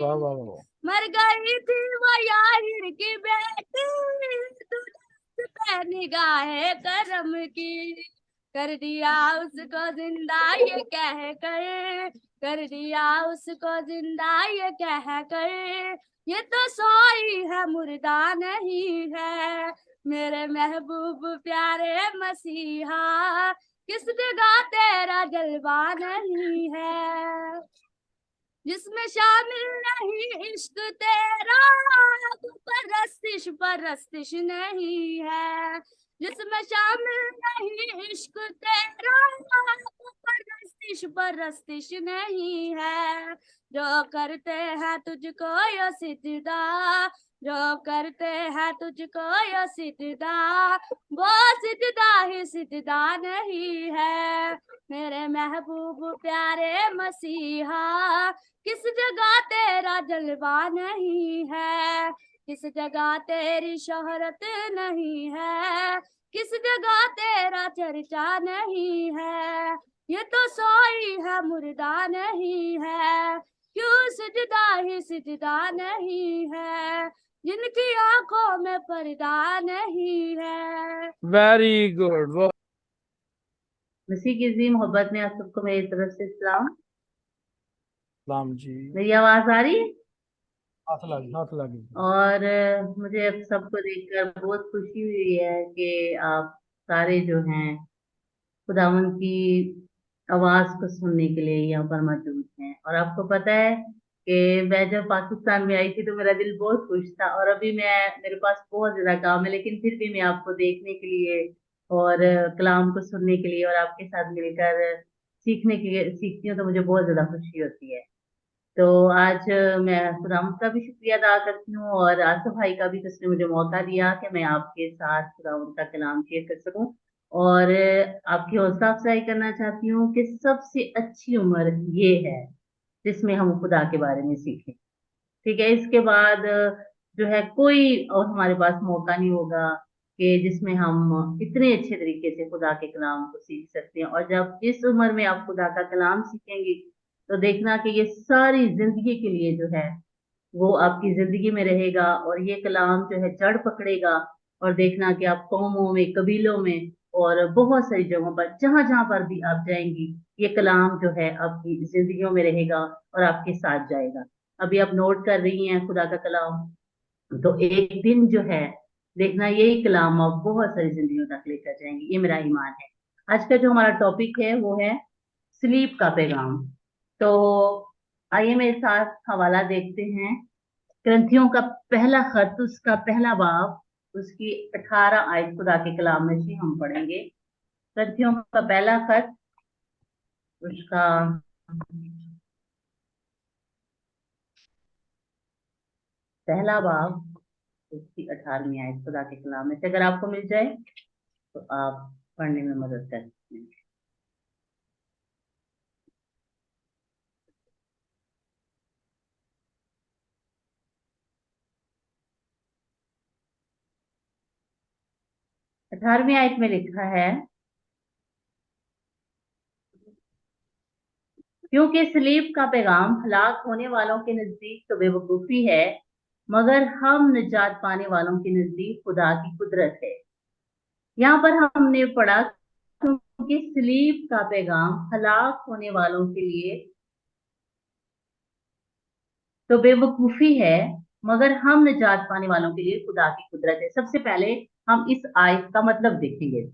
वाह वाह वाह। मर गई थी वो याहिर की बेटी, दुनिया पे निगाहे करम की, कर दिया उसको जिंदा ये कह कर दिया उसको जिंदा ये कह कर, ये तो सोई है मुर्दा नहीं है, मेरे महबूब प्यारे मसीहा, किस जगह तेरा जलवा नहीं है, जिसमें शामिल नहीं इश्क तेरा, तू परस्तिश नहीं है, जिसमें शामिल नहीं इश्क तेरा, तू परस्तिश नहीं है, जो करते हैं तुझको ये सिजदा, जो करते हैं तुझको ये सिजदा, वो सिजदा ही सिजदा नहीं है, मेरे महबूब प्यारे मसीहा, किस जगह तेरा जलवा नहीं है, किस जगह तेरी शोहरत नहीं है, किस जगह तेरा चर्चा नहीं है, ये तो सोई है मुर्दा नहीं है, क्यों सिजदा ही सिजदा नहीं है, जिनकी आंखों में पर्दा नहीं है। Very good. वो मसीह की अजीम मोहब्बत में आप सबको मेरी तरफ से सलाम। राम जी, मेरी आवाज आ रही है? हाथ लगी हाथ लगी। और मुझे अब सबको देखकर बहुत खुशी हुई है कि आप सारे जो हैं खुदावन की आवाज को सुनने के लिए यहाँ पर मौजूद हैं। और आपको पता है कि मैं जब पाकिस्तान में आई थी तो मेरा दिल बहुत खुश था, और अभी मेरे पास बहुत ज्यादा काम है, लेकिन फिर भी मैं आपको देखने के लिए और कलाम को सुनने के लिए और आपके साथ मिलकर सीखती हूँ तो मुझे बहुत ज्यादा खुशी होती है। तो आज मैं खुदावंद का भी शुक्रिया अदा करती हूँ और आसिफ भाई का भी, जिसने मुझे मौका दिया कि मैं आपके साथ खुदावंद का कलाम शेयर कर सकूं। और आपकी हौसला अफजाई करना चाहती हूँ कि सबसे अच्छी उम्र ये है जिसमें हम खुदा के बारे में सीखें। ठीक है, इसके बाद जो है कोई और हमारे पास मौका नहीं होगा कि जिसमें हम इतने अच्छे तरीके से खुदा के कलाम को सीख सकते हैं। और जब इस उम्र में आप खुदा का कलाम सीखेंगे तो देखना कि ये सारी जिंदगी के लिए जो है वो आपकी जिंदगी में रहेगा, और ये कलाम जो है जड़ पकड़ेगा। और देखना कि आप कौमों में, कबीलों में और बहुत सारी जगहों पर, जहां जहां पर भी आप जाएंगी, ये कलाम जो है आपकी जिंदगियों में रहेगा और आपके साथ जाएगा। अभी आप नोट कर रही हैं खुदा का कलाम, तो एक दिन जो है देखना यही कलाम आप बहुत सारी जिंदगियों तक लेकर जाएंगे, ये मेरा ईमान है। आज का जो हमारा टॉपिक है वो है स्लीप का पैगाम। तो आइए मेरे साथ हवाला देखते हैं। ग्रंथियों का पहला खत, उसका पहला बाब, उसकी 18 आयत खुदा के कलाम में से हम पढ़ेंगे। ग्रंथियों का पहला खत, उसका पहला बाब, उसकी 18वीं आयत खुदा के कलाम में से अगर आपको मिल जाए तो आप पढ़ने में मदद कर सकते हैं। अठारहवीं आयत में लिखा है, क्योंकि सलीब का पैगाम हलाक होने वालों के नजदीक तो बेवकूफी है, मगर हम निजात पाने वालों के नजदीक खुदा की कुदरत है। यहाँ पर हमने पढ़ा क्योंकि सलीब का पैगाम हलाक होने वालों के लिए तो बेवकूफी है, मगर हम निजात पाने वालों के लिए खुदा की कुदरत है। सबसे पहले हम इस आयत का मतलब देखेंगे।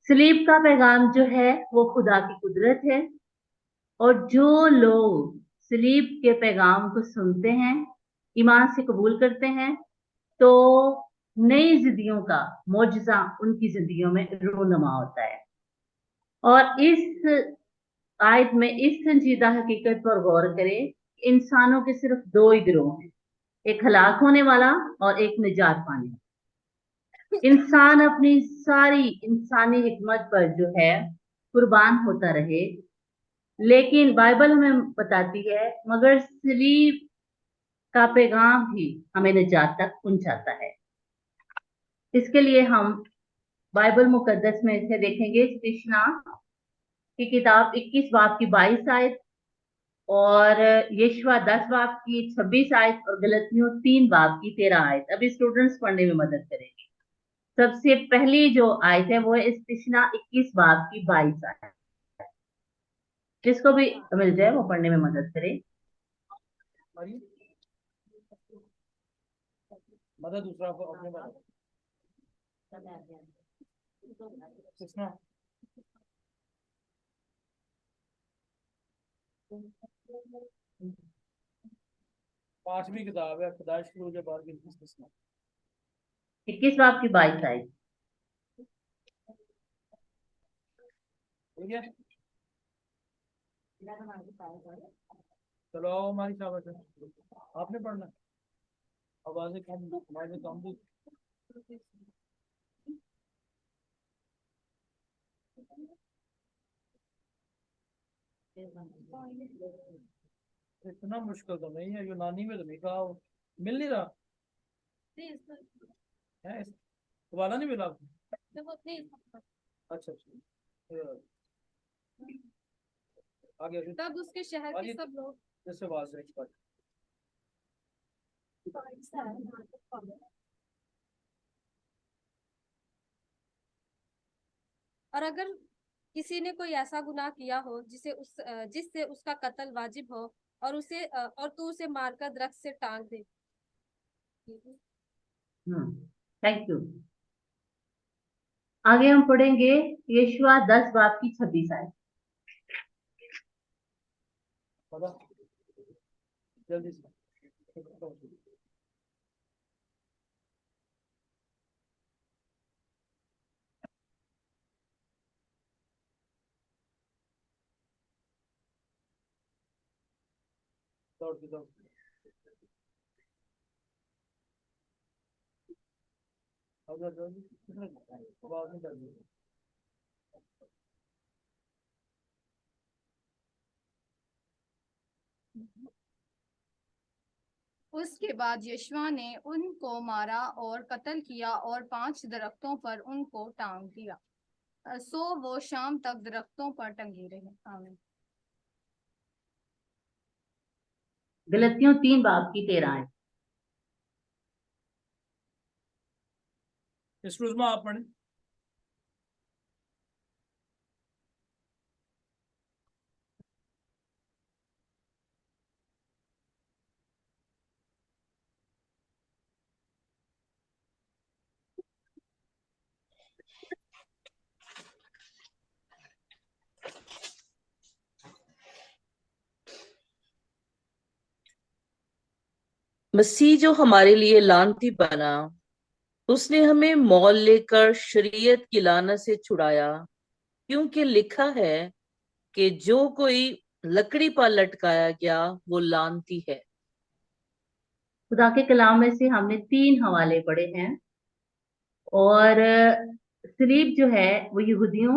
सलीब का पैगाम जो है वो खुदा की कुदरत है, और जो लोग सलीब के पैगाम को सुनते हैं, ईमान से कबूल करते हैं, तो नई जिंदगियों का मौजज़ा उनकी जिंदगियों में रूनुमा होता है। और इस आयत में इस संजीदा हकीकत पर गौर करें, इंसानों के सिर्फ दो ही गिरोह हैं, एक हलाक होने वाला और एक निजात पाने वाला। इंसान अपनी सारी इंसानी हिकमत पर जो है कुर्बान होता रहे, लेकिन बाइबल हमें बताती है मगर सलीब का पैगाम ही हमें निजात तक पहुंचाता है। इसके लिए हम बाइबल मुकद्दस में से देखेंगे, कृष्णा की किताब 21 बाब की 22 आयत, और यशवा 10 बाब की 26 आयत और गलतियों 3 बाब की 13 आयत। अभी स्टूडेंट्स पढ़ने में मदद करेंगे। सबसे पहली जो आयत है वो है इस्तिशना 21 बाब की 22 आयत। जिसको भी मिल जाए वो पढ़ने में मदद करे। मदद दूसरा को अपने मदद किसना पांचवी किताब है पैदाइश शुरू के बाद किसना 21 बाब की 22 आयत। ठीक है, चलो आओ हमारी शाबाश है। आपने पढ़ना, आवाजें कम भी। इतना मुश्किल तो नहीं है, यूनानी में तो लिखा हो, मिल नहीं रहा है, वाला नहीं मिला आपको? अच्छा आगे तब उसके शहर के सब लोग जैसे आवाज है और अगर किसी ने कोई ऐसा गुनाह किया हो जिससे उसका कत्ल वाजिब हो और तू उसे मारकर दरख्त से टांग दे। Thank you. आगे हम पढ़ेंगे यशवा 10 बाब की 26 आयत। जल्दी से दौड़ आवाज नहीं कर रही। उसके बाद यशवा ने उनको मारा और कत्ल किया और 5 दरख्तों पर उनको टांग दिया। सो वो शाम तक दरख्तों पर टंगे रहे। आमीन। गलतियों 3 बाब की 13 आयत। इस रोज में आप पढ़े। मसीह जो हमारे लिए लानती बना, उसने हमें मोल लेकर शरीयत की लानत से छुड़ाया, क्योंकि लिखा है कि जो कोई लकड़ी पर लटकाया गया वो लानती है। खुदा के कलाम में से हमने 3 हवाले पढ़े हैं और सलीब जो है वो यहूदियों,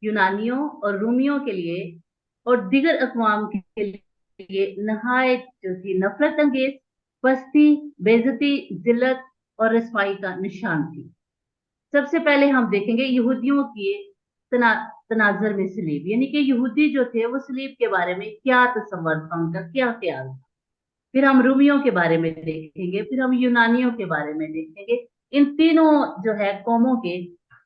यूनानियों और रूमियों के लिए और दीगर अक़वाम के लिए नहायत जो थी नफरत अंगेज, पस्ती, बेइज्जती, जिल्लत और रसवाई का निशान थी। सबसे पहले हम देखेंगे यहूदियों की तनाजर में सलीब, यानी कि यहूदी जो थे वो सलीब के बारे में क्या तस्वर था, उनका क्या ख्याल था। फिर हम रूमियों के बारे में देखेंगे, फिर हम यूनानियों के बारे में देखेंगे। इन तीनों जो है कौमों के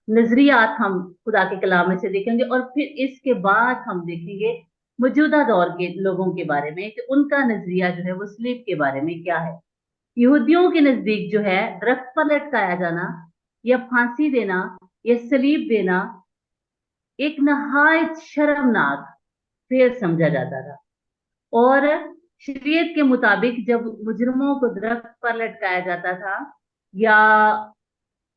नजरियात हम खुदा के कलाम में से देखेंगे और फिर इसके बाद हम देखेंगे मौजूदा दौर के लोगों के बारे में कि उनका नजरिया जो है वो सलीब के बारे में क्या है। यहूदियों के नजदीक जो है दरख्त पर लटकाया जाना या फांसी देना या सलीब देना एक नहायत शर्मनाक फेर समझा जाता था और शरीयत के मुताबिक जब मुजरमों को दरख्त पर लटकाया जाता था या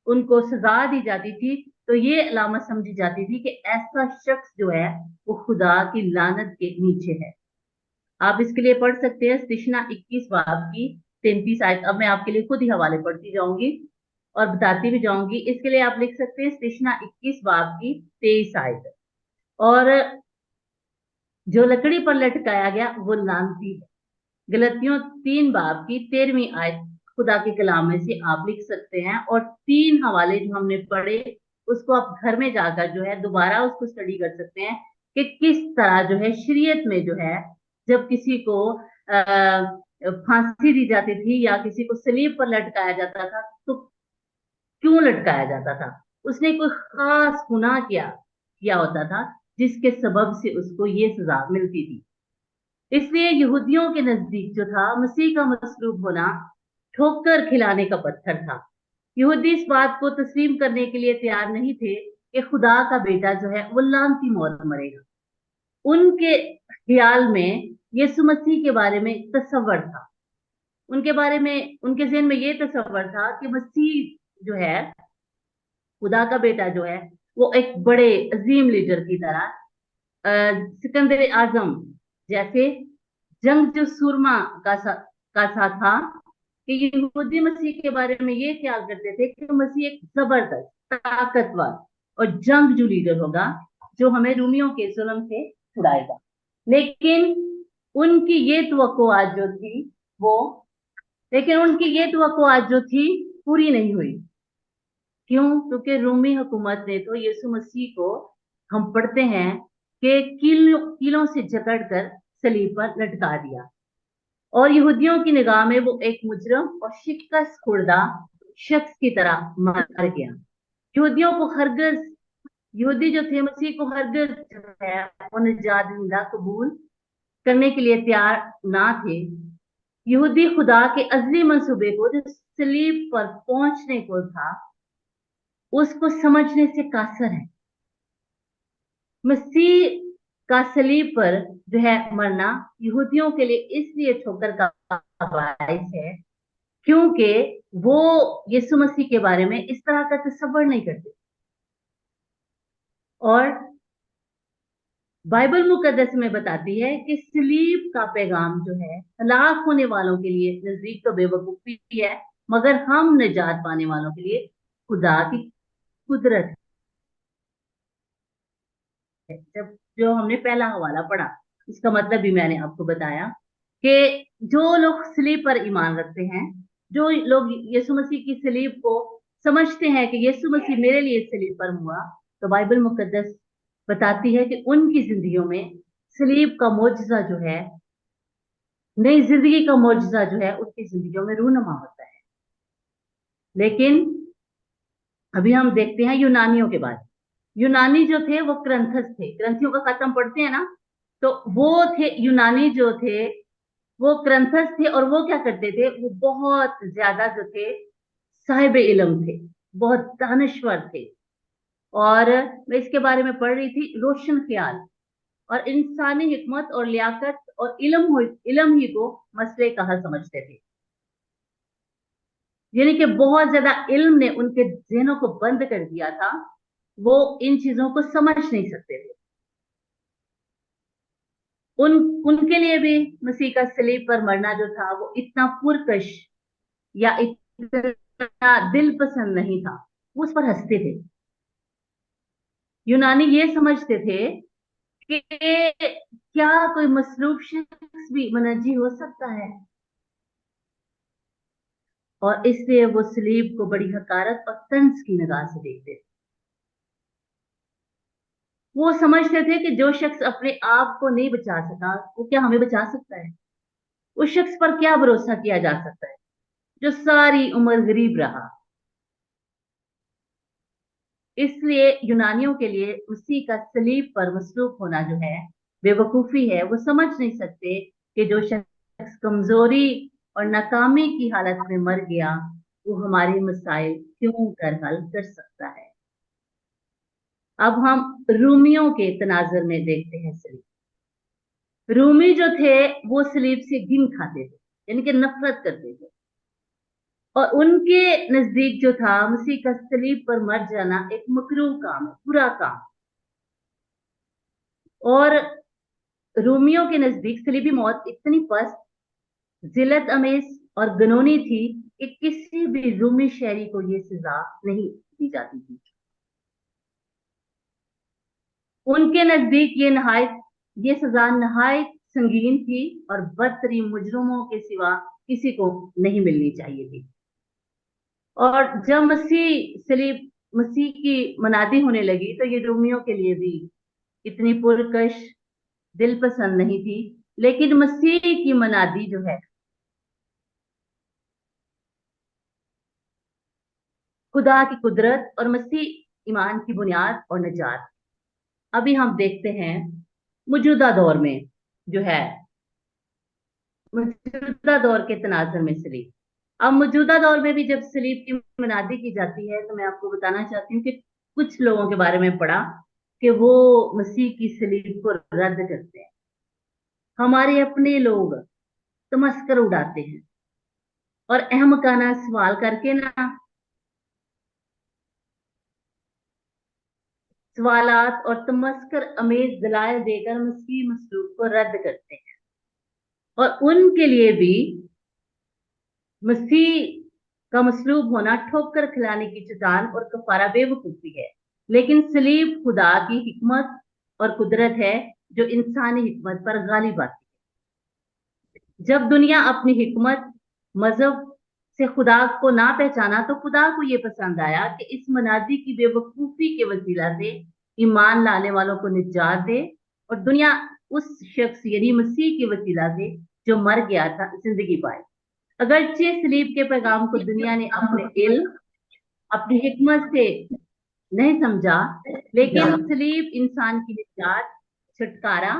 उनको सजा दी जाती थी तो ये अलामत समझी जाती थी कि ऐसा शख्स जो है वो खुदा की लानत के नीचे है। आप इसके लिए पढ़ सकते हैं इस्तिशना 21 बाब की 33 आयत। अब मैं आपके लिए खुद ही हवाले पढ़ती जाऊंगी और बताती भी जाऊंगी। इसके लिए आप लिख सकते हैं इस्तिशना 21 बाब की 23 आयत। और जो लकड़ी पर लटकाया गया वो लानती है। गलतियों 3 बाब की 13वीं आयत खुदा के कलाम में से आप लिख सकते हैं और 3 हवाले जो हमने पढ़े उसको आप घर में जाकर जो है दोबारा उसको स्टडी कर सकते हैं कि किस तरह जो है शरीयत में जो है जब किसी को फांसी दी जाती थी या किसी को सलीब पर लटकाया जाता था तो क्यों लटकाया जाता था? उसने कोई खास गुनाह किया होता था जिसके सबब से उसको ये सजा मिलती थी। इसलिए यहूदियों के नजदीक जो था मसीह का मसलूब होना ठोकर खिलाने का पत्थर था। यहूदी इस बात को तस्लीम करने के लिए तैयार नहीं थे कि खुदा का बेटा जो है वो लानती मौत मरेगा। उनके ख्याल में यीशु मसीह के बारे में तसव्वुर था, उनके बारे में, उनके ज़हन में ये तसव्वुर था कि मसीह जो है, खुदा का बेटा जो है, वो एक बड़े अजीम लीडर की तरह, सिकंदर आजम जैसे जंग सुरमा का सा था कि यहूदी मसीह के बारे में ये ख्याल करते थे कि मसीह एक जबरदस्त, ताकतवर और जंगजू लीडर होगा जो हमें रोमियों के जुल्म से छुड़ाएगा। लेकिन उनकी ये तवक्कुआत जो थी पूरी नहीं हुई। क्यों? क्योंकि रोमी हुकूमत ने तो यीशु मसीह को, हम पढ़ते हैं कि कीलों से जकड़कर सलीब पर लटका दिया और यहूदियों की निगाह में वो एक मुजरम और शिकस्त खुर्दा शख्स की तरह मर गया। यहूदी जो थे मसीह को हरगिज़ जो है वो निजात दहिंदा कबूल करने के लिए तैयार ना थे। यहूदी खुदा के अज़ली मंसूबे को जो सलीब पर पहुंचने को था उसको समझने से कासर है। मसीह का सलीब पर जो है मरना यहूदियों के लिए इसलिए ठोकर का बाइस है क्योंकि वो यीशु मसीह के बारे में इस तरह का तसव्वुर नहीं करते। और बाइबल मुकद्दस में बताती है कि सलीब का पैगाम जो है हलाक होने वालों के लिए नजदीक तो बेवकूफी है, मगर हम निजात पाने वालों के लिए खुदा की कुदरत है। जब जो हमने पहला हवाला पढ़ा, इसका मतलब भी मैंने आपको बताया कि जो लोग सलीब पर ईमान रखते हैं, जो लोग यीशु मसीह की सलीब को समझते हैं कि यीशु मसीह मेरे लिए सलीब पर हुआ, तो बाइबल मुकद्दस बताती है कि उनकी जिंदगियों में सलीब का मौजज़ा जो है, नई जिंदगी का मौजज़ा जो है उनकी जिंदगियों में रूनुमा होता है। लेकिन अभी हम देखते हैं यूनानियों के बारे। यूनानी जो थे वो क्रंथस थे, ग्रंथियों का खत्म पढ़ते हैं ना, तो वो थे यूनानी जो थे वो क्रंथस थे और वो क्या करते थे, वो बहुत ज्यादा जो थे साहिब इल्म थे, बहुत दानश्वर थे। और मैं इसके बारे में पढ़ रही थी, रोशन ख्याल और इंसानी हिकमत और लियाकत और इल्म ही को मसले का हल समझते थे। यानी कि बहुत ज्यादा इल्म ने उनके ज़हनों को बंद कर दिया था, वो इन चीजों को समझ नहीं सकते थे। उनके लिए भी मसीह का सलीब पर मरना जो था वो इतना पुरकश या इतना दिल पसंद नहीं था, वो उस पर हंसते थे। यूनानी ये समझते थे कि क्या कोई मसलूब शख्स भी मुनज्जी हो सकता है, और इसलिए वो सलीब को बड़ी हकारत और तंज की निगाह से देखते थे। वो समझते थे कि जो शख्स अपने आप को नहीं बचा सका वो क्या हमें बचा सकता है? उस शख्स पर क्या भरोसा किया जा सकता है जो सारी उम्र गरीब रहा? इसलिए यूनानियों के लिए मसीह का सलीब पर मसलूब होना जो है बेवकूफी है। वो समझ नहीं सकते कि जो शख्स कमजोरी और नाकामी की हालत में मर गया वो हमारे मसाइल क्यों कर हल कर सकता है। अब हम रूमियों के तनाजुर में देखते हैं सलीब। रूमी जो थे वो सलीब से घिन खाते थे, यानी कि नफरत करते थे, और उनके नजदीक जो था मसीह का सलीब पर मर जाना एक मकरूह काम है, बुरा काम। और रोमियों के नजदीक सलीबी मौत इतनी पस्त, जिल्लत अमेज और गनोनी थी कि किसी भी रूमी शहरी को ये सजा नहीं दी जाती थी। उनके नजदीक ये सजा नहायत संगीन थी और बदतरीन मुजरिमों के सिवा किसी को नहीं मिलनी चाहिए थी। और जब मसीह की मनादी होने लगी तो ये रोमियों के लिए भी इतनी पुरकश दिल पसंद नहीं थी, लेकिन मसीह की मनादी जो है, खुदा की कुदरत और मसीह ईमान की बुनियाद और निजात। अभी हम देखते हैं मौजूदा दौर में जो है, मौजूदा दौर के तनाजुर में सलीब। अब मौजूदा दौर में भी जब सलीब की मनादी की जाती है तो मैं आपको बताना चाहती हूँ कि कुछ लोगों के बारे में पढ़ा कि वो मसीह की सलीब को रद्द करते हैं। हमारे अपने लोग तमस्कर उड़ाते हैं और अहमकाना सवाल करके ना सवालात और तमस्कर अमेज दलाइल देकर मसीह मसलूब को रद्द करते हैं, और उनके लिए भी मसीह का मसलूब होना ठोकर खिलाने की चट्टान और कफारा बेवकूफी है। लेकिन सलीब खुदा की हिकमत और कुदरत है जो इंसानी हिकमत पर गालिब आती है। जब दुनिया अपनी हिकमत मजहब से खुदा को ना पहचाना तो खुदा को ये पसंद आया कि इस मनादी की बेवकूफी के वसीला से ईमान लाने वालों को निजात दे, और दुनिया उस शख्स यानी मसीह के वसीला से जो मर गया था जिंदगी पाए। अगरचे सलीब के पैगाम को दुनिया ने अपने इल्म, अपनी हिकमत से नहीं समझा, लेकिन सलीब इंसान की निजात, छुटकारा,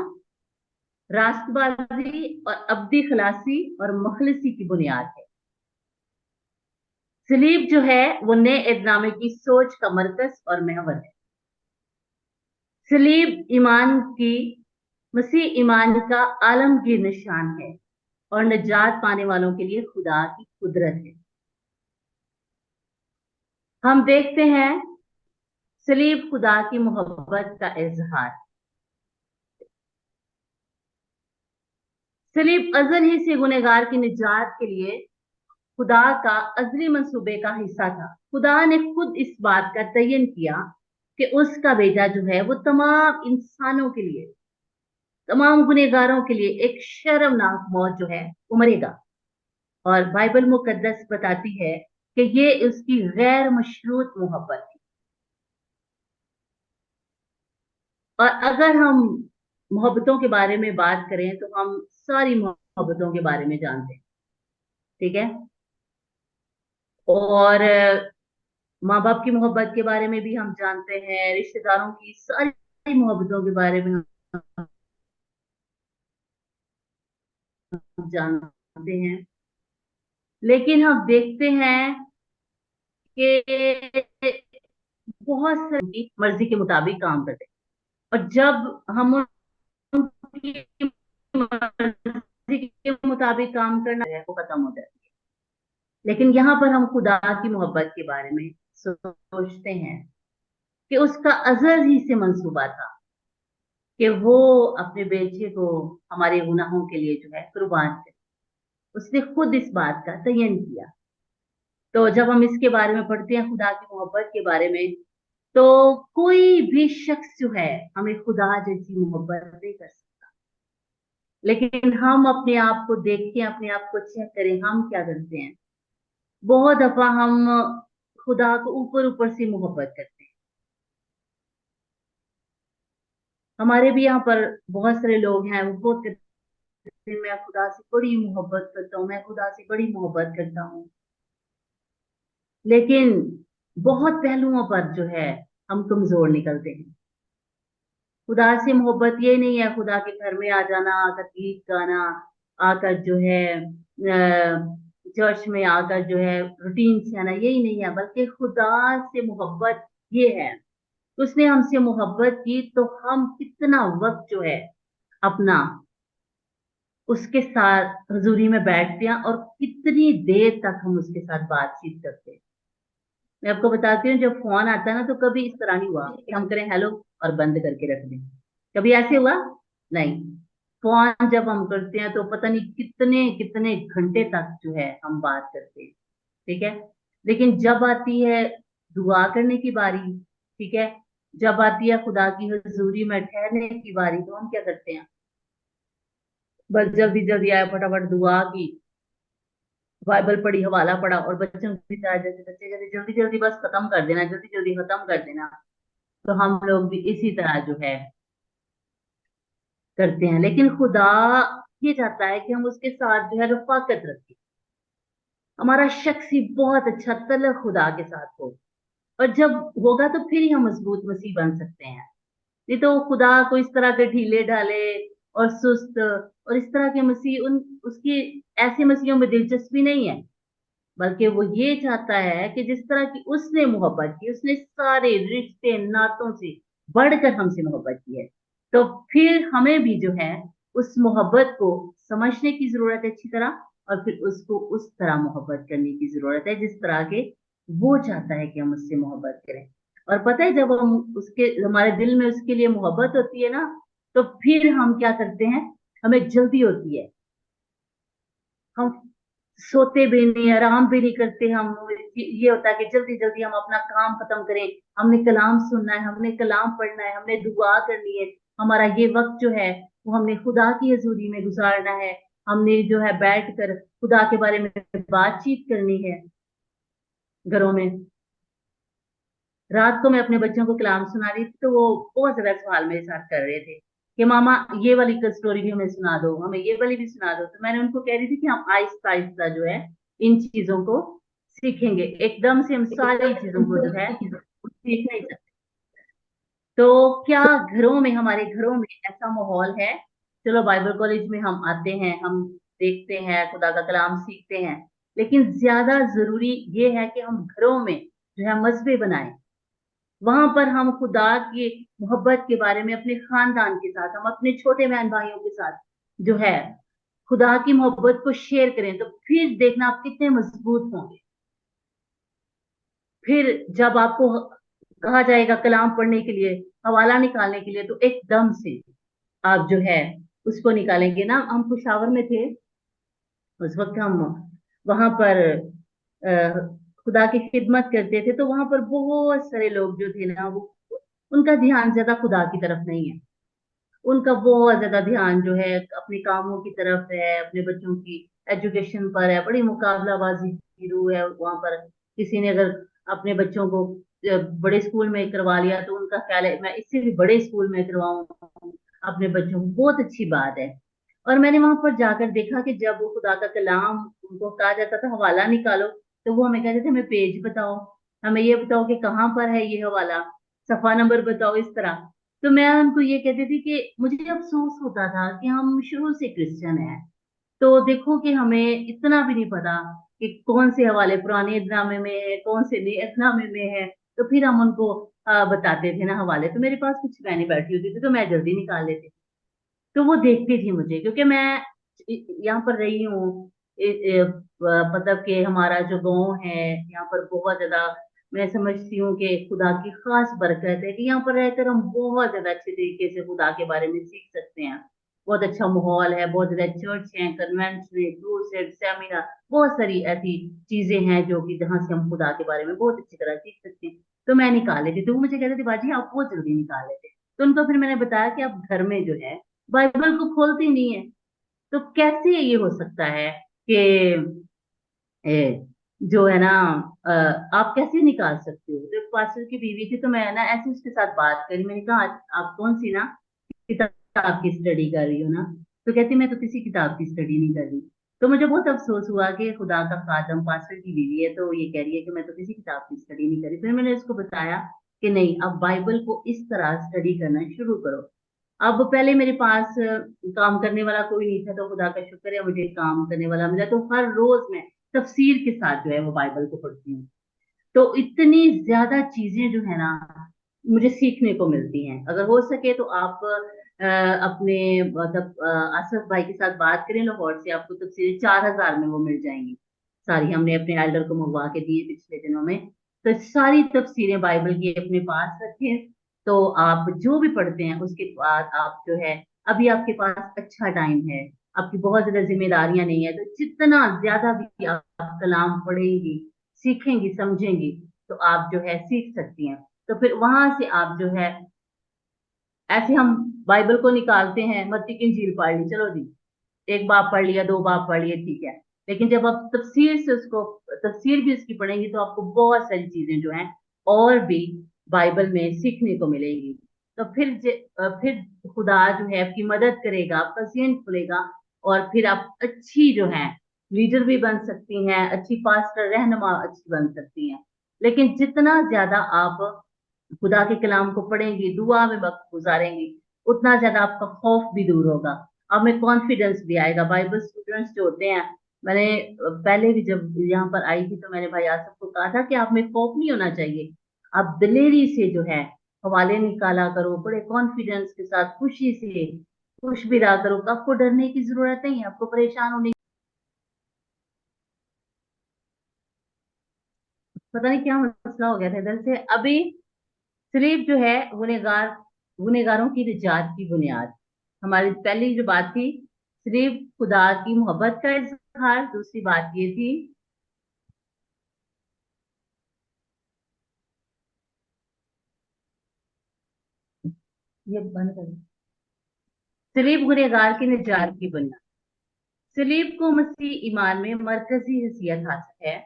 रास्तबाजी और अब्दी खलासी और मुखलिसी की बुनियाद है। सलीब जो है वो नए इस्लाम की सोच का मरकज और महवर है। सलीब ईमान की, मसीह ईमान का आलमगीर निशान है और निजात पाने वालों के लिए खुदा की कुदरत है। हम देखते हैं सलीब खुदा की मोहब्बत का इजहार। सलीब अज़ल ही से गुनहगार की निजात के लिए खुदा का अज़ली मंसूबे का हिस्सा था। खुदा ने खुद इस बात का तयन किया कि उसका बेटा जो है वो तमाम इंसानों के लिए, तमाम गुनहगारों के लिए एक शर्मनाक मौत जो है वो मरेगा। और बाइबल मुकद्दस बताती है कि ये उसकी गैर मशरूत मोहब्बत थी। और अगर हम मोहब्बतों के बारे में बात करें तो हम सारी मोहब्बतों के बारे में जानते हैं, ठीक है। और माँ बाप की मोहब्बत के बारे में भी हम जानते हैं, रिश्तेदारों की सारी मोहब्बतों के बारे में हम जानते हैं। लेकिन हम देखते हैं कि बहुत सारी मर्जी के मुताबिक काम करते हैं, और जब हम उनकी मर्जी के मुताबिक काम करना है वो खत्म हो जाती है। लेकिन यहाँ पर हम खुदा की मोहब्बत के बारे में सोचते हैं कि उसका अज़ल ही से मंसूबा था कि वो अपने बेटे को हमारे गुनाहों के लिए जो है कुर्बान करे। उसने खुद इस बात का तयन किया। तो जब हम इसके बारे में पढ़ते हैं, खुदा की मोहब्बत के बारे में, तो कोई भी शख्स जो है हमें खुदा जैसी मोहब्बत नहीं कर सकता। लेकिन हम अपने आप को देखें, अपने आप को चेक करें, हम क्या करते हैं। बहुत दफा हम खुदा को ऊपर ऊपर से मोहब्बत करते हैं। हमारे भी यहाँ पर बहुत सारे लोग हैं, वो बहुत कहते हैं मैं खुदा से बड़ी मोहब्बत करता हूँ, मैं खुदा से बड़ी मोहब्बत करता हूँ। लेकिन बहुत पहलुओं पर जो है हम कमजोर निकलते हैं। खुदा से मोहब्बत ये नहीं है खुदा के घर में आ जाना, आकर गीत गाना, आकर जो है चर्च में आकर जो है रूटीन से आना, यही नहीं है। बल्कि खुदा से मोहब्बत ये है, उसने हमसे मोहब्बत की तो हम कितना वक्त जो है अपना उसके साथ हजूरी में बैठते हैं और कितनी देर तक हम उसके साथ बातचीत करते हैं। मैं आपको बताती हूँ, जब फोन आता है ना तो कभी इस तरह नहीं हुआ कि हम करें हेलो और बंद करके रख दें। कभी ऐसे हुआ नहीं। फोन जब हम करते हैं तो पता नहीं कितने कितने घंटे तक जो है हम बात करते हैं, ठीक है। लेकिन जब आती है दुआ करने की बारी, ठीक है, जब आती है खुदा की हजूरी में ठहरने की बारी, तो हम क्या करते हैं, बस जल्दी जल्दी आया, फटाफट दुआ की, बाइबल पढ़ी, हवाला पढ़ा, और बच्चों की तरह जैसे बच्चे कहते जल्दी जल्दी बस खत्म कर देना, जल्दी जल्दी खत्म कर देना। तो हम लोग भी इसी तरह जो है करते हैं। लेकिन खुदा ये चाहता है कि हम उसके साथ जो है रफाकत रखें, हमारा शख्सी बहुत अच्छा तल्लुक खुदा के साथ हो, और जब होगा तो फिर ही हम मजबूत मसीह बन सकते हैं। नहीं तो खुदा को इस तरह के ढीले ढाले और सुस्त और इस तरह के मसीह, उन उसकी ऐसे मसीहों में दिलचस्पी नहीं है, बल्कि वो ये चाहता है कि जिस तरह की उसने मोहब्बत की, उसने सारे रिश्ते नातों से बढ़कर हमसे मोहब्बत की है, तो फिर हमें भी जो है उस मोहब्बत को समझने की जरूरत है अच्छी तरह, और फिर उसको उस तरह मोहब्बत करने की जरूरत है जिस तरह के वो चाहता है कि हम उससे मोहब्बत करें। और पता है, जब हम उसके हमारे दिल में उसके लिए मोहब्बत होती है ना, तो फिर हम क्या करते हैं, हमें जल्दी होती है, हम सोते भी नहीं, आराम भी नहीं करते, हम ये होता है कि जल्दी जल्दी हम अपना काम खत्म करें, हमने कलाम सुनना है, हमने कलाम पढ़ना है, हमने दुआ करनी है, हमारा ये वक्त जो है वो हमने खुदा की हजूरी में गुजारना है, हमने जो है बैठ कर खुदा के बारे में बातचीत करनी है घरों में। रात को मैं अपने बच्चों को कलाम सुना रही थी, तो वो बहुत ज्यादा सवाल मेरे साथ कर रहे थे कि मामा ये वाली स्टोरी भी हमें सुना दो, हमें ये वाली भी सुना दो। तो मैंने उनको कह रही थी कि हम आहिस्ता आहिस्ता जो है इन चीजों को सीखेंगे, एकदम से हम सारी चीजों को जो है सीख नहीं सकते। तो क्या घरों में, हमारे घरों में ऐसा माहौल है? चलो बाइबल कॉलेज में हम आते हैं, हम देखते हैं, खुदा का कलाम सीखते हैं, लेकिन ज्यादा जरूरी ये है कि हम घरों में जो है मजबे बनाएं, वहां पर हम खुदा की मोहब्बत के बारे में अपने खानदान के साथ, हम अपने छोटे बहन भाइयों के साथ जो है खुदा की मोहब्बत को शेयर करें, तो फिर देखना आप कितने मजबूत होंगे। फिर जब आपको कहा जाएगा कलाम पढ़ने के लिए, हवाला निकालने के लिए, तो एकदम से आप जो है उसको निकालेंगे ना। हम पुशावर में थे उस वक्त, हम वहां पर खुदा की खिदमत करते थे, तो वहां पर बहुत सारे लोग जो थे ना, वो उनका ध्यान ज्यादा खुदा की तरफ नहीं है, उनका बहुत ज्यादा ध्यान जो है अपने कामों की तरफ है, अपने बच्चों की एजुकेशन पर है, बड़ी मुकाबलाबाजी की रूह है वहां पर। किसी ने अगर अपने बच्चों को बड़े स्कूल में करवा लिया, तो उनका ख्याल है मैं इससे भी बड़े स्कूल में करवाऊं अपने बच्चों को, बहुत अच्छी बात है। और मैंने वहां पर जाकर देखा कि जब वो खुदा का कलाम उनको कहा जाता था हवाला निकालो, तो वो हमें कहते थे हमें पेज बताओ, हमें ये बताओ कि कहाँ पर है ये हवाला, सफा नंबर बताओ, इस तरह। तो मैं उनको ये कहती थी कि मुझे अफसोस होता था कि हम शुरू से क्रिश्चियन हैं, तो देखो कि हमें इतना भी नहीं पता कि कौन से हवाले पुराने इदनामे में है, कौन से नए इदनामे में है। तो फिर हम उनको बताते थे ना हवाले, तो मेरे पास कुछ बहनें बैठी होती थी, तो मैं जल्दी निकाल लेती थी। तो वो देखती थी मुझे, क्योंकि मैं यहाँ पर रही हूँ, मतलब कि हमारा जो गांव है यहाँ पर बहुत ज्यादा, मैं समझती हूँ कि खुदा की खास बरकत है कि यहाँ पर रहकर हम बहुत ज्यादा अच्छे तरीके से खुदा के बारे में सीख सकते हैं। बहुत अच्छा माहौल है, बहुत ज्यादा चर्च है, कन्वेंट्स में, क्रूसेड, सेमिनार, बहुत सारी ऐसी चीजें हैं जो कि जहाँ से हम खुदा के बारे में बहुत अच्छी तरह सीख सकते हैं। तो मैं निकाल लेती, तो वो मुझे कहते थे बाजी आप बहुत जल्दी निकाल लेते। तो उनको फिर मैंने बताया कि आप घर में जो है बाइबल को खोलते नहीं है, तो कैसे ये हो सकता है कि जो है ना आप कैसे निकाल सकते हो? तो पास्टर की बीवी थी, तो मैं ना ऐसे उसके साथ बात करी, मैंने कहा आप कौन सी ना किताब की स्टडी कर रही हो ना? तो कहती मैं तो किसी किताब की स्टडी नहीं कर रही। तो मुझे बहुत अफसोस हुआ कि खुदा का खादम पास्टर की बीवी है, तो ये कह रही है कि मैं तो किसी किताब की स्टडी नहीं कर रही। फिर मैंने उसको बताया कि नहीं, अब बाइबल को इस तरह स्टडी करना शुरू करो। अब पहले मेरे पास काम करने वाला कोई नहीं था, तो खुदा का शुक्र है मुझे काम करने वाला मिला, तो हर रोज मैं तफसीर के साथ जो है वो बाइबल को पढ़ती हूँ। तो इतनी ज्यादा चीजें जो है ना मुझे सीखने को मिलती हैं। अगर हो सके तो आप अपने मतलब आसफ भाई के साथ बात करें लाहौर से, आपको तफसीरें 4000 में वो मिल जाएंगी सारी। हमने अपने एल्डर को मंगवा के दिए पिछले दिनों में, तो सारी तफसीरें बाइबल की अपने पास रखें। तो आप जो भी पढ़ते हैं उसके बाद आप जो है, अभी आपके पास अच्छा टाइम है, आपकी बहुत ज्यादा जिम्मेदारियां नहीं है, तो जितना ज्यादा भी आप कलाम पढ़ेंगी, सीखेंगी, समझेंगी, तो आप जो है सीख सकती हैं। तो फिर वहां से आप जो है, ऐसे हम बाइबल को निकालते हैं, मत्ती की इंजील पढ़ ली, चलो जी एक बाप पढ़ लिया, दो बाप पढ़ लिए, ठीक है। लेकिन जब आप तफसीर से उसको, तफसीर भी उसकी पढ़ेंगी, तो आपको बहुत सारी चीजें जो हैं और भी बाइबल में सीखने को मिलेगी। तो फिर खुदा जो है आपकी मदद करेगा, आपका ज़हन खुलेगा, और फिर आप अच्छी जो है लीडर भी बन सकती हैं, अच्छी पास्टर रहनुमा अच्छी बन सकती हैं। लेकिन जितना ज्यादा आप खुदा के कलाम को पढ़ेंगी, दुआ में वक्त गुजारेंगी, उतना ज्यादा आपका खौफ भी दूर होगा, आप में कॉन्फिडेंस भी आएगा। बाइबल स्टूडेंट्स जो होते हैं, मैंने पहले भी जब यहाँ पर आई थी तो मैंने भाई आसफ को कहा था कि आप में खौफ नहीं होना चाहिए, आप दिलेरी से जो है हवाले निकाला करो, बड़े कॉन्फिडेंस के साथ खुशी से खुश भी रहा करो। आपको डरने की जरूरत नहीं है, आपको परेशान होने, पता नहीं क्या मसला हो गया था इधर से अभी। सलीब जो है गुनहगारों की निजात की बुनियाद, हमारी पहली जो बात थी, सलीब खुदा की मोहब्बत का इजहार। दूसरी बात ये थी ये बंद कर, सलीब गुनहगार की निजात की बुनियाद। सलीब को मसीह ईमान में मरकजी हैसियत हासिल है।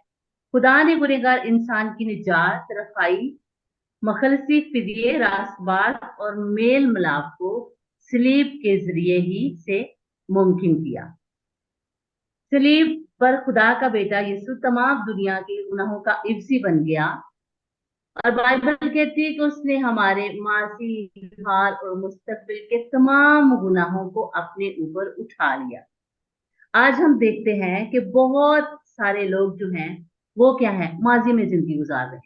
खुदा ने गुनहगार इंसान की निजात, रफाई, मखलसी, फिदिये, रास्तबाज और मेल मिलाप को सलीब के जरिए ही से मुमकिन किया। सलीब पर खुदा का बेटा यीशु तमाम दुनिया के गुनाहों का इवसी बन गया, और बाइबल कहती है कि उसने हमारे माजी, हाल और मुस्तकबिल के तमाम गुनाहों को अपने ऊपर उठा लिया। आज हम देखते हैं कि बहुत सारे लोग जो हैं वो क्या है, माजी में जिंदगी गुजार रहे हैं,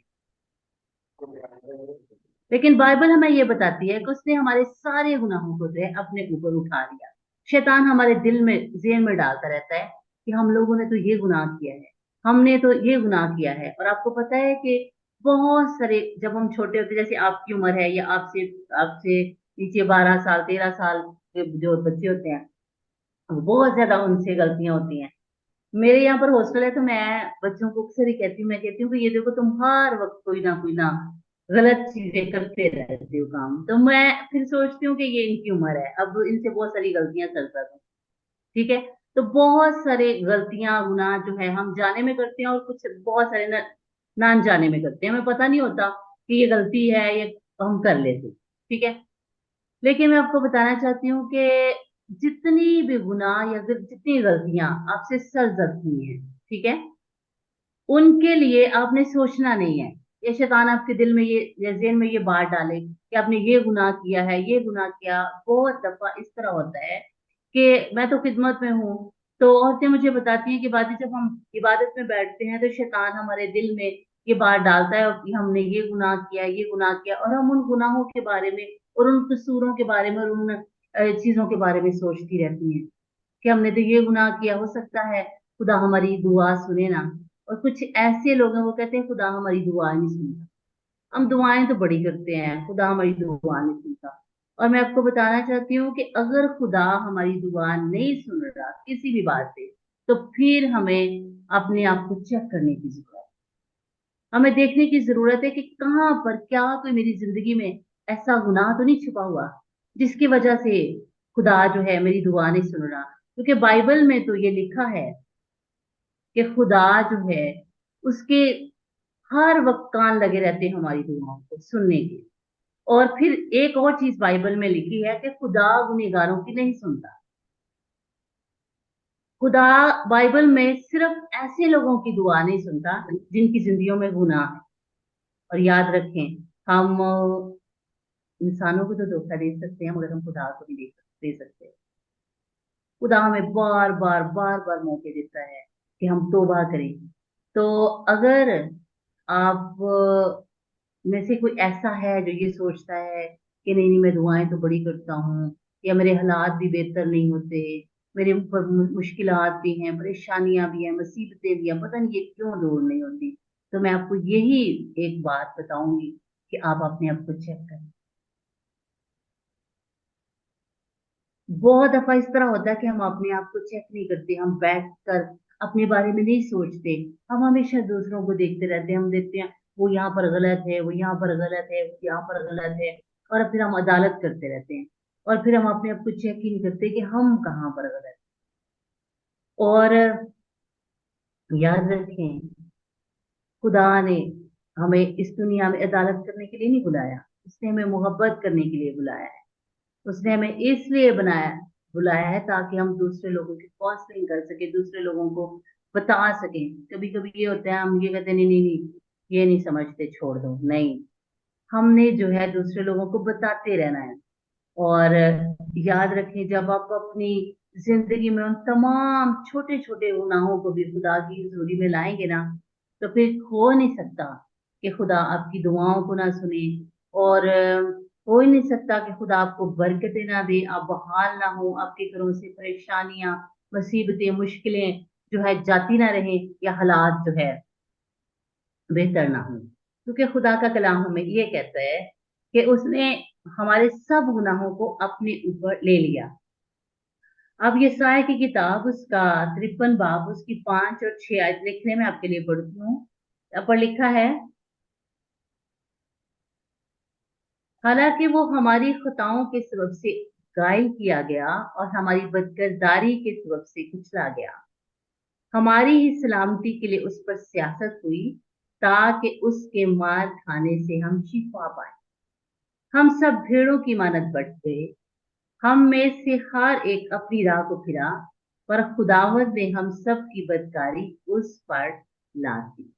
लेकिन बाइबल हमें ये बताती है कि उसने हमारे सारे गुनाहों को जो है अपने ऊपर उठा लिया। शैतान हमारे दिल में, ज़हन में डालता रहता है कि हम लोगों ने तो ये गुनाह किया है, हमने तो ये गुनाह किया है। और आपको पता है कि बहुत सारे, जब हम छोटे होते, जैसे आपकी उम्र है या आपसे आपसे नीचे 12 साल 13 साल के जो बच्चे होते हैं, बहुत ज्यादा उनसे गलतियां होती हैं। मेरे यहाँ पर हॉस्टल है तो मैं बच्चों को अक्सर ही कहती हूँ, मैं कहती हूँ कि ये देखो तुम हर वक्त कोई ना गलत चीजें करते रहते हो काम। तो मैं फिर सोचती हूँ कि ये इनकी उम्र है, अब इनसे बहुत सारी गलतियां कर सकता हूँ। ठीक है, तो बहुत सारे गलतियां गुनाह जो है हम जाने में करते हैं, और कुछ बहुत सारे ना अनजाने में करते हैं, हमें पता नहीं होता कि ये गलती है, ये हम कर लेते हैं। ठीक है, लेकिन मैं आपको बताना चाहती हूँ कि जितनी भी गुनाह या जितनी गलतियां आपसे सरजद हुई हैं, ठीक है, उनके लिए आपने सोचना नहीं है। ये शैतान आपके दिल में ये ज़हन में ये बात डाले कि आपने ये गुनाह किया है, ये गुनाह किया। बहुत दफा इस तरह होता है कि मैं तो खिदमत में हूँ, तो औरतें मुझे बताती हैं कि बाजी जब हम इबादत में बैठते हैं तो शैतान हमारे दिल में ये बात डालता है कि हमने ये गुनाह किया, ये गुनाह किया, और हम उन गुनाहों के बारे में और उन कसूरों के बारे में और उन चीजों के बारे में सोचती रहती हैं कि हमने तो ये गुनाह किया, हो सकता है खुदा हमारी दुआ सुने ना। और कुछ ऐसे लोग हैं वो कहते हैं खुदा हमारी दुआ नहीं सुनता। हम दुआएं तो बड़ी करते हैं, खुदा हमारी दुआ नहीं सुनता। और मैं आपको बताना चाहती हूँ कि अगर खुदा हमारी दुआ नहीं सुन रहा किसी भी बात से, तो फिर हमें अपने आप को चेक करने की जरूरत है। हमें देखने की जरूरत है कि कहाँ पर क्या कोई मेरी जिंदगी में ऐसा गुनाह तो नहीं छुपा हुआ जिसकी वजह से खुदा जो है मेरी दुआ नहीं सुन रहा। क्योंकि बाइबल में तो ये लिखा है कि खुदा जो है उसके हर वक्त कान लगे रहते हैं हमारी दुआओं को सुनने के। और फिर एक और चीज बाइबल में लिखी है कि खुदा गुनहगारों की नहीं सुनता। खुदा बाइबल में सिर्फ ऐसे लोगों की दुआ नहीं सुनता जिनकी जिंदगियों में गुनाह है। और याद रखें, हम इंसानों को तो धोखा दे सकते हैं मगर हम खुदा को नहीं दे सकते। खुदा हमें बार बार बार बार मौके देता है कि हम तौबा करें। तो अगर आप में से कोई ऐसा है जो ये सोचता है कि नहीं नहीं मैं दुआएं तो बड़ी करता हूँ, या मेरे हालात भी बेहतर नहीं होते, मेरे ऊपर मुश्किलात भी हैं, परेशानियां भी हैं, मुसीबतें भी हैं, पता नहीं ये क्यों दूर नहीं होती, तो मैं आपको यही एक बात बताऊंगी कि आप अपने आप को चेक करें। बहुत दफा इस तरह होता है कि हम अपने आप को चेक नहीं करते, हम बैठ कर अपने बारे में नहीं सोचते, हम हमेशा दूसरों को देखते रहते हैं। हम देखते हैं वो यहाँ पर गलत है, वो यहाँ पर गलत है, वो यहाँ पर गलत है, और फिर हम अदालत करते रहते हैं, और फिर हम अपने आप को चेक ही नहीं करते कि हम कहाँ पर गलत हैं। और याद रखें, खुदा ने हमें इस दुनिया में अदालत करने के लिए नहीं बुलाया, उसने हमें मोहब्बत करने के लिए बुलाया है। उसने हमें इसलिए बुलाया है ताकि हम दूसरे लोगों की काउंसलिंग कर सके, दूसरे लोगों को बता सकें। कभी कभी ये होता है, हम ये कहते हैं नहीं नहीं नहीं, ये नहीं समझते, छोड़ दो। नहीं, हमने जो है दूसरे लोगों को बताते रहना है। और याद रखें, जब आप अपनी जिंदगी में उन तमाम छोटे छोटे गुनाहों को भी खुदा की हजूरी में लाएंगे ना, तो फिर हो नहीं सकता कि खुदा आपकी दुआओं को ना सुने, और हो ही नहीं सकता कि खुदा आपको बरकतें ना दे, आप बहाल ना हो, आपके घरों से परेशानियां, मुसीबतें, मुश्किलें जो है जाती ना रहें, या हालात जो है बेहतर ना हो। क्योंकि खुदा का कलाम हमें ये कहता है कि उसने हमारे सब गुनाहों को अपने ऊपर ले लिया। अब यशायाह की किताब उसका 53 बाब उसकी 5 और 6 आयत लिखने में आपके लिए पढ़ती हूँ। यहाँ पर लिखा है, हालांकि वो हमारी खताओं के सबब से घायल किया गया और हमारी बदकिरदारी के सबब से कुचला गया, हमारी ही सलामती के लिए उस पर सियासत हुई, ताकि उसके मार खाने से हम शिफा पाए। हम सब भेड़ों की मानत बट गए, हम में से हर एक अपनी राह को फिरा, पर खुदावंद ने हम सब की बदकारी उस पर ला दी।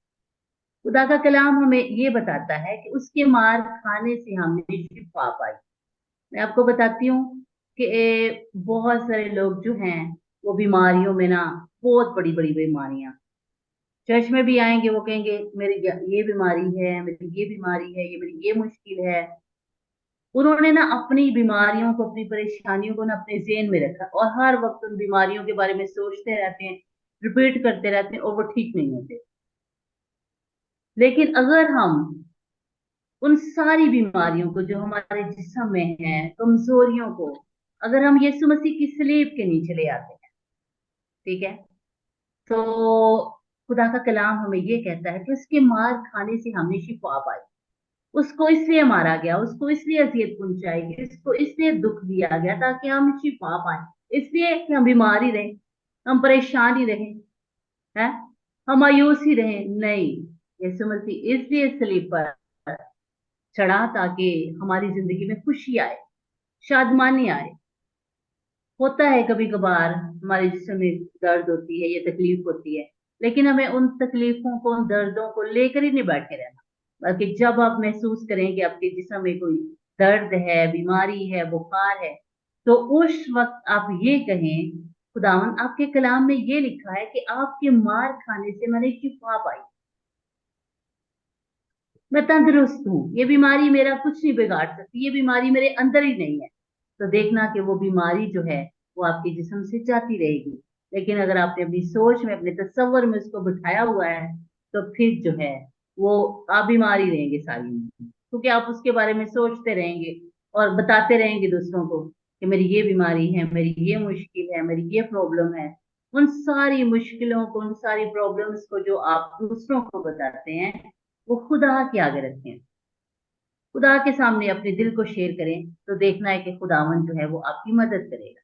खुदा का कलाम हमें ये बताता है कि उसके मार खाने से हमने शिफा पाई। मैं आपको बताती हूँ कि बहुत सारे लोग जो हैं वो बीमारियों में ना, बहुत बड़ी बड़ी बीमारियां, चर्च में भी आएंगे, वो कहेंगे मेरी ये बीमारी है, मेरी ये बीमारी है, ये मेरी ये मुश्किल है। उन्होंने ना अपनी बीमारियों को, अपनी परेशानियों को ना अपने ज़हन में रखा, और हर वक्त उन बीमारियों के बारे में सोचते रहते हैं, रिपीट करते रहते हैं, और वो ठीक नहीं होते। लेकिन अगर हम उन सारी बीमारियों को जो हमारे जिस्म में है, कमजोरियों को, अगर हम यीशु मसीह की सलीब के नीचे ले आते हैं, ठीक है, तो खुदा का कलाम हमें ये कहता है कि उसके मार खाने से हमने शिफा पाई। उसको इसलिए मारा गया, उसको इसलिए अजियत पहुंचाई गई, उसको इसलिए दुख दिया गया ताकि हम शिफा पाए, इसलिए कि हम बीमार ही रहें, हम परेशान ही रहें, हैं, हम मायूस ही रहें। नहीं, यीशु मसीह इसलिए सलीब पर चढ़ा ताकि हमारी जिंदगी में खुशी आए, शादमानी आए। होता है कभी कभार हमारे जिस्म में दर्द होती है, ये तकलीफ होती है, लेकिन हमें उन तकलीफों को, उन दर्दों को लेकर ही नहीं बैठे रहना, बल्कि जब आप महसूस करें कि आपके जिस्म में कोई दर्द है, बीमारी है, बुखार है, तो उस वक्त आप ये कहें, खुदावन आपके कलाम में ये लिखा है कि आपके मार खाने से मैंने शिफा पाई, मैं तंदुरुस्त हूँ, ये बीमारी मेरा कुछ नहीं बिगाड़ सकती, ये बीमारी मेरे अंदर ही नहीं है। तो देखना कि वो बीमारी जो है वो आपके जिस्म से जाती रहेगी। लेकिन अगर आपने अपनी सोच में, अपने तसव्वुर में उसको बिठाया हुआ है, तो फिर जो है वो आप बीमार ही रहेंगे सारी उम्र, क्योंकि आप उसके बारे में सोचते रहेंगे और बताते रहेंगे दूसरों को कि मेरी ये बीमारी है, मेरी ये मुश्किल है, मेरी ये प्रॉब्लम है। उन सारी मुश्किलों को, उन सारी प्रॉब्लम्स को जो आप दूसरों को बताते हैं, वो खुदा के आगे रखें, खुदा के सामने अपने दिल को शेयर करें, तो देखना है कि खुदावन जो है वो आपकी मदद करेगा।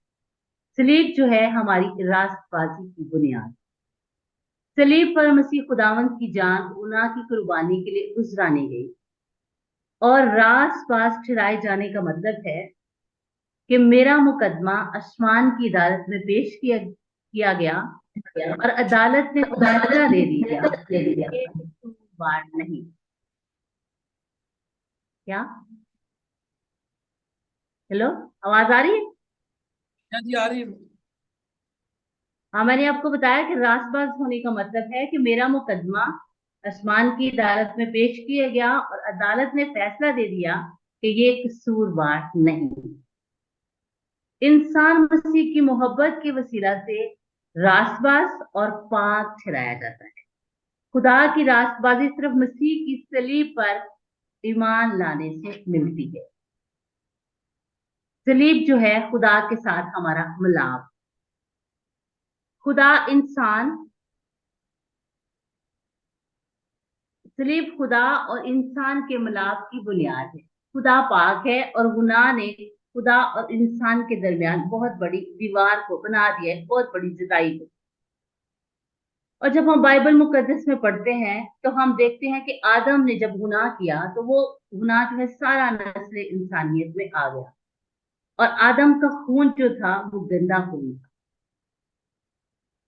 सलीब जो है हमारी रास्तबाजी की बुनियाद। सलीब पर मसीह खुदावन की जान गुनाह की कुर्बानी के लिए गुजरानी गई, और रास पास ठहराए जाने का मतलब है कि मेरा मुकदमा आसमान की अदालत में पेश किया गया, और अदालत ने फैसला दे दिया बार नहीं। क्या? हेलो, आवाज आ रही है? हाँ जी, आ रही है। हाँ, मैंने आपको बताया कि रास्तबाज होने का मतलब है कि मेरा मुकदमा आसमान की अदालत में पेश किया गया और अदालत ने फैसला दे दिया कि ये कसूरवार नहीं। इंसान मसीह की मोहब्बत के वसीला से रास्तबाज और पाक ठहराया जाता है। खुदा की रास्तबाजी सिर्फ मसीह की सलीब पर ईमान लाने से मिलती है। सलीब जो है खुदा के साथ हमारा मिलाप। सलीब खुदा और इंसान के मिलाप की बुनियाद है। खुदा पाक है और गुनाह ने खुदा और इंसान के दरमियान बहुत बड़ी दीवार को बना दिया है, बहुत बड़ी जुदाई को। और जब हम बाइबल मुकद्दस में पढ़ते हैं तो हम देखते हैं कि आदम ने जब गुनाह किया तो वो गुनाह जो है सारा नस्ल इंसानियत में आ गया। और आदम का खून जो था वो गंदा खून था।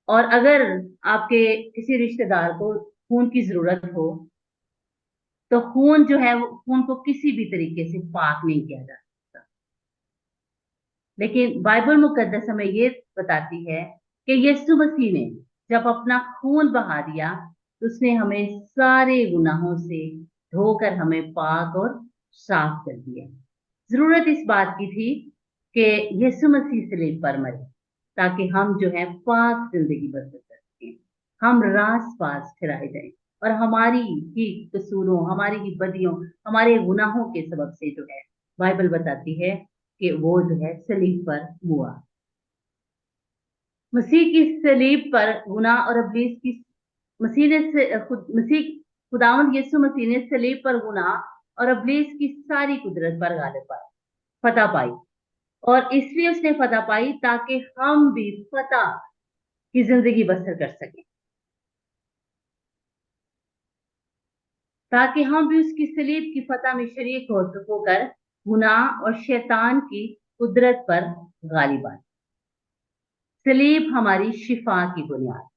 और अगर आपके किसी रिश्तेदार को खून की जरूरत हो तो खून जो है वो खून को किसी भी तरीके से पाक नहीं किया जा सकता। लेकिन बाइबल मुकद्दस हमें ये बताती है कि यीशु मसीह ने जब अपना खून बहा दिया तो उसने हमें सारे गुनाहों से धोकर हमें पाक और साफ कर दिया। जरूरत इस बात की थी कि यीशु मसीह सलीब पर मरे ताकि हम जो है पाक जिंदगी बसर कर सकें, हम रास पास ठहराए जाएं और हमारी ही कसूरों, हमारी ही बदियों, हमारे गुनाहों के सबब से जो है बाइबल बताती है कि वो जो है सलीब पर हुआ। मसीह की सलीब पर गुनाह और इब्लीस की मसीह खुदावंद यीशु मसीह ने सलीब पर गुनाह और इब्लीस की सारी कुदरत पर गालिब पाई, फतह पाई। और इसलिए उसने फतह पाई ताकि हम भी फतह की जिंदगी बसर कर सकें, ताकि हम भी उसकी सलीब की फतह में शरीक होकर गुनाह और शैतान की कुदरत पर गालिब आए। सलीब हमारी शिफा की बुनियाद।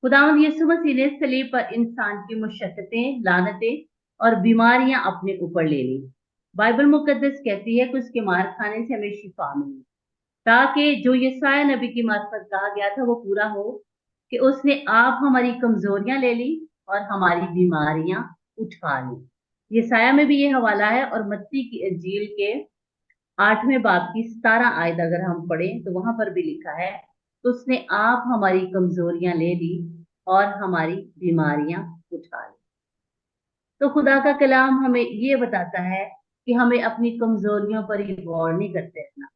खुदावंद यीशु मसीह ने सलीब पर इंसान की मुशक्कतें, लानतें और बीमारियां अपने ऊपर ले ली। बाइबल मुकद्दस कहती है कि उसके मार खाने से हमें शिफा मिली, ताकि जो यसाया नबी की मार्फत कहा गया था वो पूरा हो कि उसने आप हमारी कमजोरियां ले ली और हमारी बीमारियां उठा ली। यसाया में भी ये हवाला है और मत्ती की इंजील के 8वें बाब की 17 आयत अगर हम पढ़ें तो वहां पर भी लिखा है तो उसने आप हमारी कमजोरियां ले ली और हमारी बीमारियां उठा ली। तो खुदा का कलाम हमें ये बताता है कि हमें अपनी कमजोरियों पर ही गौर नहीं करते रहना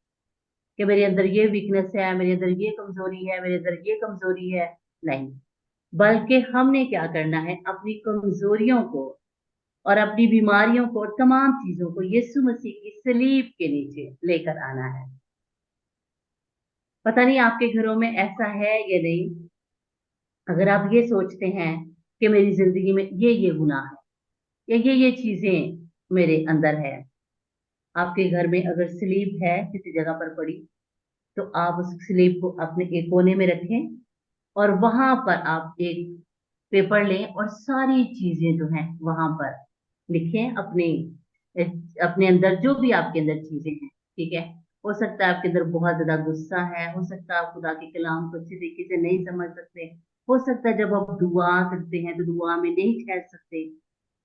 कि मेरे अंदर ये वीकनेस है, मेरे अंदर ये कमजोरी है, मेरे अंदर ये कमजोरी है, नहीं, बल्कि हमने क्या करना है, अपनी कमजोरियों को और अपनी बीमारियों को और तमाम चीजों को यीशु मसीह की सलीब के नीचे लेकर आना है। पता नहीं आपके घरों में ऐसा है या नहीं। अगर आप ये सोचते हैं कि मेरी जिंदगी में ये गुनाह है या ये चीजें मेरे अंदर है, आपके घर में अगर सलीब है किसी जगह पर पड़ी तो आप उस स्लीप को अपने एक कोने में रखें और वहां पर आप एक पेपर लें और सारी चीजें जो हैं वहां पर लिखें, अपने अपने अंदर जो भी आपके अंदर चीजें हैं, ठीक है। हो सकता है आपके अंदर बहुत ज्यादा गुस्सा है, हो सकता है आप खुदा के कलाम को अच्छी तरीके से नहीं समझ सकते, हो सकता है जब आप दुआ करते हैं तो दुआ में नहीं ठहर सकते,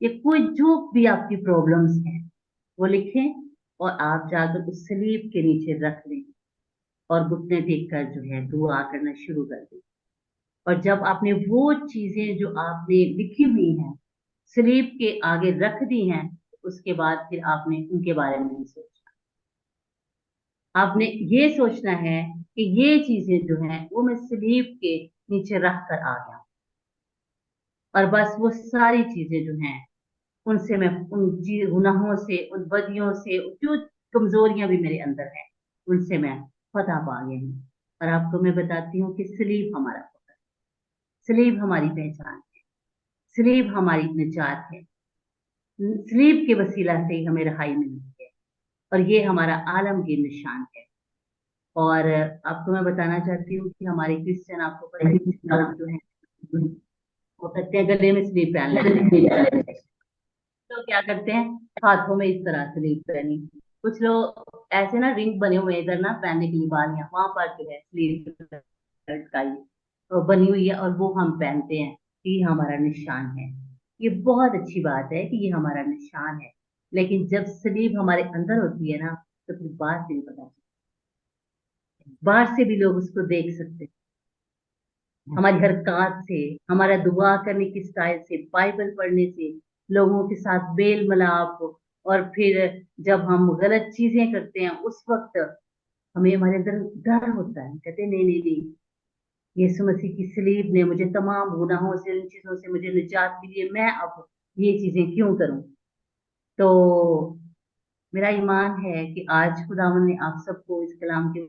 ये कोई जो भी आपकी प्रॉब्लम्स हैं वो लिखें और आप जाकर उस सलीब के नीचे रख लें और घुटने टेक कर जो है दुआ करना शुरू कर दें। और जब आपने वो चीजें जो आपने लिखी हुई हैं सलीब के आगे रख दी हैं, उसके बाद फिर आपने उनके बारे में नहीं सोचना। आपने ये सोचना है कि ये चीजें जो हैं वो मैं सलीब के नीचे रख कर आ गया और बस वो सारी चीजें जो हैं उनसे मैं उन गुनाहों से, उन बदियों से, जो कमजोरियां भी मेरे अंदर हैं उनसे मैं फतह पा गया हूँ। और आपको मैं बताती हूँ कि सलीब हमारा फतह है, सलीब हमारी पहचान है, सलीब हमारी निजात है, सलीब के वसीला से ही हमें रहाई मिलती है और ये हमारा आलमगीर निशान है। और आपको मैं बताना चाहती हूँ कि हमारे क्रिश्चियन, आपको पता है जो है वो करते हैं गले में सलीब पहन लेते हैं, तो क्या करते हैं हाथों में इस तरह स्लीव पहनी, कुछ लोग ऐसे ना रिंग बने हुए इधर ना पहनने के लिए बालियां, वहां पर जो है स्लीव लटकाई तो बनी हुई है और वो हम पहनते हैं कि ये हमारा निशान है। ये बहुत अच्छी बात है कि ये हमारा निशान है, लेकिन जब स्लीव हमारे अंदर होती है ना तो फिर बाहर से भी पता चलता है, बाहर से भी लोग उसको देख सकते हैं, हमारी हरकत से, हमारा दुआ करने की स्टाइल से, बाइबल पढ़ने से, लोगों के साथ बेल मिलाप, और फिर जब हम गलत चीजें करते हैं उस वक्त हमें हमारे अंदर डर होता है, कहते नहीं नहीं नहीं, यीशु मसीह की सलीब ने मुझे तमाम गुनाहों से, उन चीजों से मुझे निजात मिली है, मैं अब ये चीजें क्यों करूं। तो मेरा ईमान है कि आज खुदावन ने आप सबको इस कलाम के